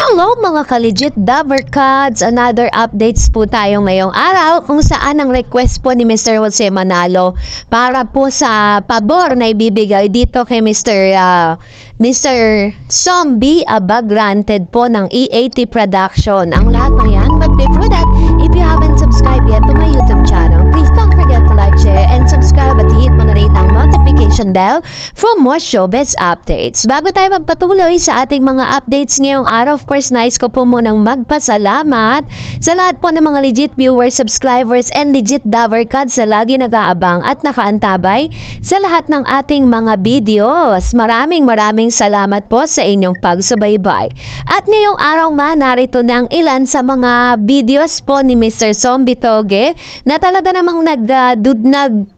Hello mga ka-legit Dabarkads! Another updates po tayo ngayong araw kung saan ang request po ni Mr. Jose Manalo para po sa pabor na ibibigay dito kay Mr. Zombie aba granted po ng EAT Production. Ang lahat ng yan, but before that, if you haven't subscribed yet to my YouTube channel, please don't forget to like, share, and subscribe at hit mo na rin ang notification bell for more showbiz updates. Bago tayo magpatuloy sa ating mga updates ngayong araw, of course, nais ko po munang magpasalamat sa lahat po ng mga legit viewers, subscribers, and legit Dabarkads sa lagi nag-aabang at nakaantabay sa lahat ng ating mga videos. Maraming salamat po sa inyong pagsubaybay. At ngayong araw narito ng ilan sa mga videos po ni Mr. Zombie Toge na talaga namang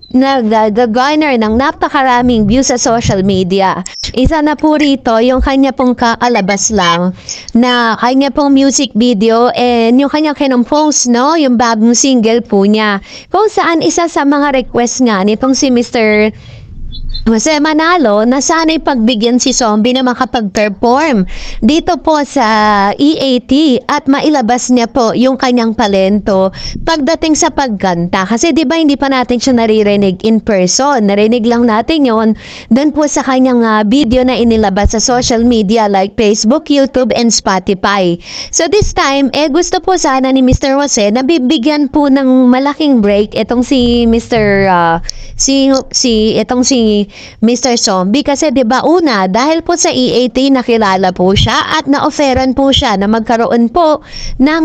nag-garner ng napakaraming views sa social media. Isa na po rito yung kanya pong kaalabas lang na kanya pong music video and yung kanyang kinompose, no? Yung bagong single po niya. Kung saan isa sa mga request nga nitong si Mr. Jose Manalo na sana'y pagbigyan si Zombie na makapag-perform dito po sa EAT at mailabas niya po yung kanyang talento pagdating sa pagkanta. Kasi di ba hindi pa natin siya naririnig in person. Narinig lang natin yon doon po sa kanyang video na inilabas sa social media like Facebook, YouTube, and Spotify. So this time, gusto po sana ni Mr. Jose na bibigyan po ng malaking break itong si Mr. Zombie kasi 'di ba una dahil po sa EAT nakilala po siya at na-offeran po siya na magkaroon po ng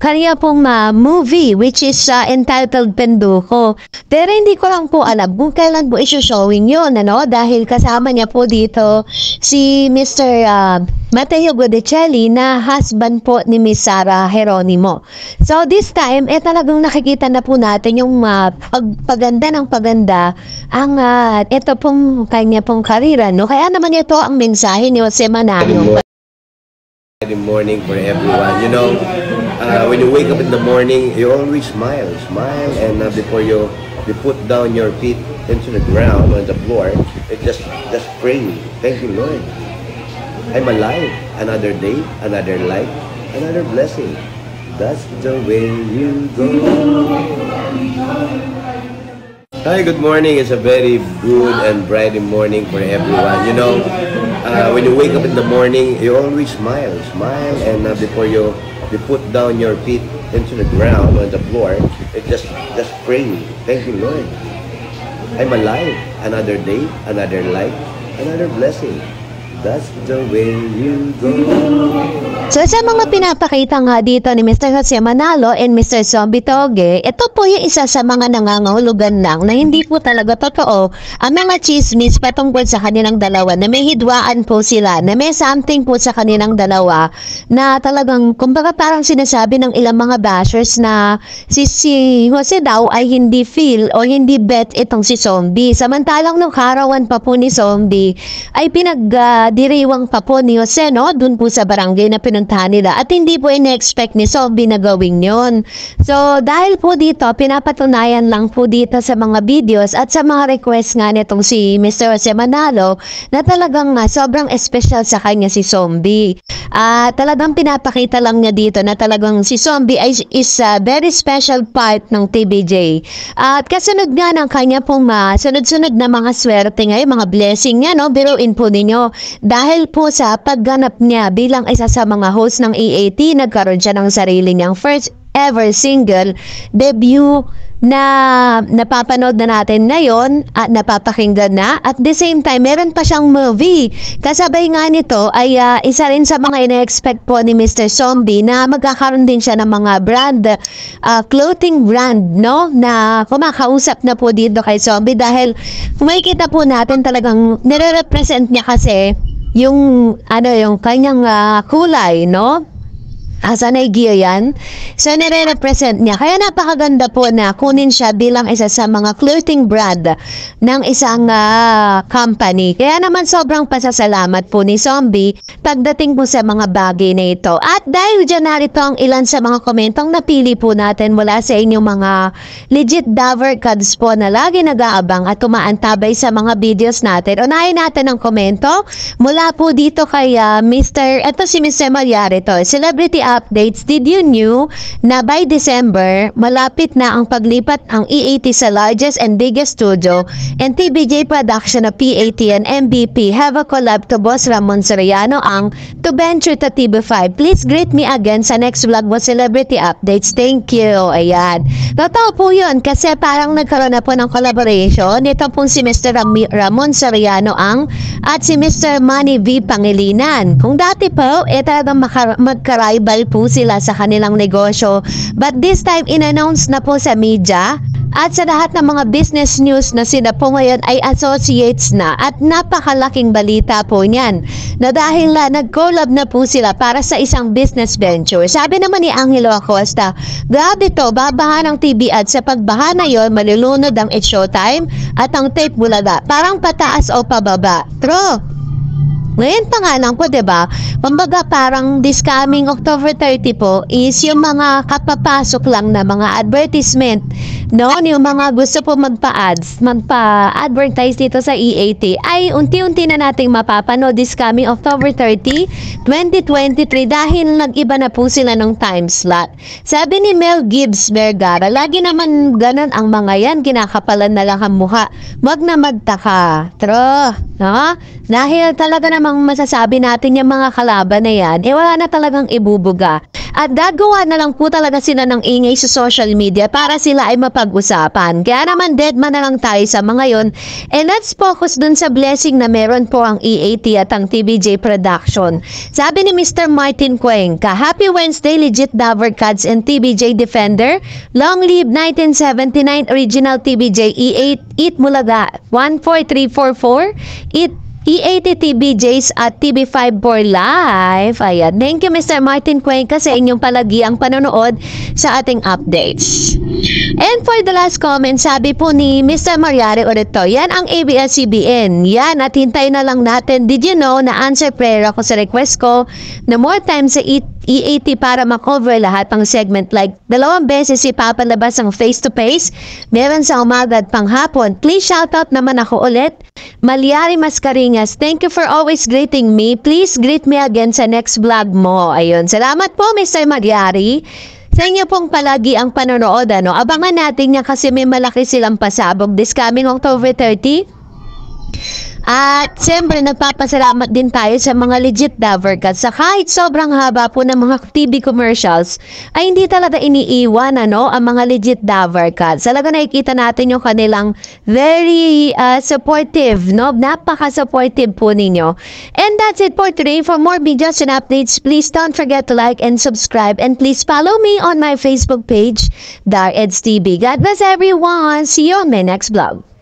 kanya pong movie which is entitled Penduko. Pero hindi ko lang po alam kung kailan po isi-showing yun, ano? Dahil kasama niya po dito si Mr. Mateo Godicelli na husband po ni Miss Sara Geronimo. So this time, talagang nakikita na po natin yung paganda ng paganda ang ito pong kanya pong karira, no? Kaya naman ito ang mensahe ni Jose Manalo. Good morning for everyone. You know, when you wake up in the morning, you always smile, and before you put down your feet into the ground on the floor, just pray. Thank you, Lord. I'm alive. Another day, another life, another blessing. That's the way you go. Hi, good morning. It's a very good and bright morning for everyone. You know, when you wake up in the morning, you always smile, and before you put down your feet into the ground on the floor, just pray. Thank you, Lord. I'm alive. Another day, another life, another blessing. That's the way you go. So sa mga pinapakita nga dito ni Mr. Jose Manalo and Mr. Zombie Toge, ito po yung isa sa mga nangangahulugan lang na hindi po talaga totoo ang mga chismis patungkol sa kanilang dalawa na may hidwaan po sila, na may something po sa kanilang dalawa na talagang kumbaga parang sinasabi ng ilang mga bashers na si Jose daw ay hindi feel o hindi bet itong si Zombie. Samantalang nung karawan pa po ni Zombie ay diriwang pa po ni Jose, no? Dun po sa barangay na pinuntahan nila at hindi po in-expect ni Zombie na gawin yon. So, dahil po dito, pinapatunayan lang po dito sa mga videos at sa mga request nga nitong si Mr. Jose Manalo na talagang sobrang special sa kanya si Zombie. Talagang pinapakita lang niya dito na talagang si Zombie is a very special part ng TBJ. At kasunod nga ng kanya pong sunod-sunod na mga swerte ngayon, mga blessing niya, no? Biruin po ninyo. Dahil po sa pagganap niya bilang isa sa mga host ng EAT, nagkaroon siya ng sarili niyang first ever single debut na napapanood na natin ngayon at napapakinggan na. At the same time, meron pa siyang movie. Kasabay nga nito ay isa rin sa mga ina-expect po ni Mr. Zombie na magkakaroon din siya ng mga brand, clothing brand, no? Na kumakausap na po dito kay Zombie dahil makikita po natin talagang nire-represent niya kasi yung kanyang kulay, no? sa Nigerian. So, nire-represent niya. Kaya napakaganda po na kunin siya bilang isa sa mga clothing brand ng isang company. Kaya naman sobrang pasasalamat po ni Zombie pagdating po sa mga bagay na ito. At dahil dyan narito ang ilan sa mga komentong napili po natin mula sa inyong mga legit Daver cards po na lagi nag-aabang at tumaantabay sa mga videos natin. Unahin natin ang komento mula po dito kay ito si Mr. Malyari to. Celebrity updates. Did you knew na by December, malapit na ang paglipat ang E80 sa largest and biggest studio and TBJ production of P80 and MVP have a collab to Boss Ramon Soriano ang to venture to TV5. Please greet me again sa next vlog mo celebrity updates. Thank you. Ayan. Totoo po yun kasi parang nagkaroon na po ng collaboration. Ito pong si Mr. Ramon Soriano ang at si Mr. Manny V. Pangilinan. Kung dati po, talagang magka-rival po sila sa kanilang negosyo. But this time, in-announce na po sa media at sa lahat ng mga business news na sila po ngayon ay associates na at napakalaking balita po niyan na dahil nag-collab na po sila para sa isang business venture. Sabi naman ni Angelo Acosta, grabe to, babahan ng TV ad sa pagbaha na yon, malulunod ang It's Showtime at ang Tape Bulaga. Parang pataas o pababa. True. Ngayon pa nga lang po, diba? Pambaga parang this coming October 30 po is yung mga kapapasok lang na mga advertisement, no? Yung mga gusto po magpa-ads, magpa-advertise dito sa E80 ay unti-unti na nating mapapanood this coming October 30, 2023 dahil nag-iba na po sila ng time slot. Sabi ni Mel Gibbs Vergara, lagi naman ganun ang mga yan, kinakapalan na lang ang mukha. Wag na magtaka. Tro, no? Dahil talaga namang masasabi natin yung mga kalaban na yan, wala na talagang ibubuga. At gagawa na lang po talaga sila ng ingay sa social media para sila ay mapag-usapan. Kaya naman dead man na lang tayo sa mga yon. And let's focus dun sa blessing na meron po ang E80 at ang TBJ production. Sabi ni Mr. Martin Cuenca, Happy Wednesday legit Daver Cards and TBJ Defender. Long live 1979 original TBJ E8 Mulaga 14344 E80 TBJs at TV5 for life. Ayan. Thank you Mr. Martin Cuenca sa inyong palagiang panonood sa ating updates. And for the last comment, sabi po ni Mr. Mariari Orito, yan ang ABS-CBN. Yan, at hintay na lang natin. Did you know na answer prayer ako sa request ko na more time sa E80 para makover lahat ng segment like 2 beses ipapalabas ang face-to-face, meron sa umaga at panghapon. Please shoutout naman ako ulit. Malyari Mascaringas, thank you for always greeting me. Please greet me again sa next vlog mo. Ayun, salamat po Mr. Malyari. Sa inyo pong palagi ang panonood, ano? Abangan natin niya kasi may malaki silang pasabog this coming October 30. At siyempre nagpapasalamat din tayo sa mga legit Daver Cards. Sa kahit sobrang haba po ng mga TV commercials ay hindi talaga iniiwan ang mga legit Daver Cards. Talaga nakikita natin yung kanilang very supportive, napaka-supportive po ninyo. And that's it for today. For more videos and updates, please don't forget to like and subscribe and please follow me on my Facebook page, Dar Eds TV. God bless everyone. See you on my next vlog.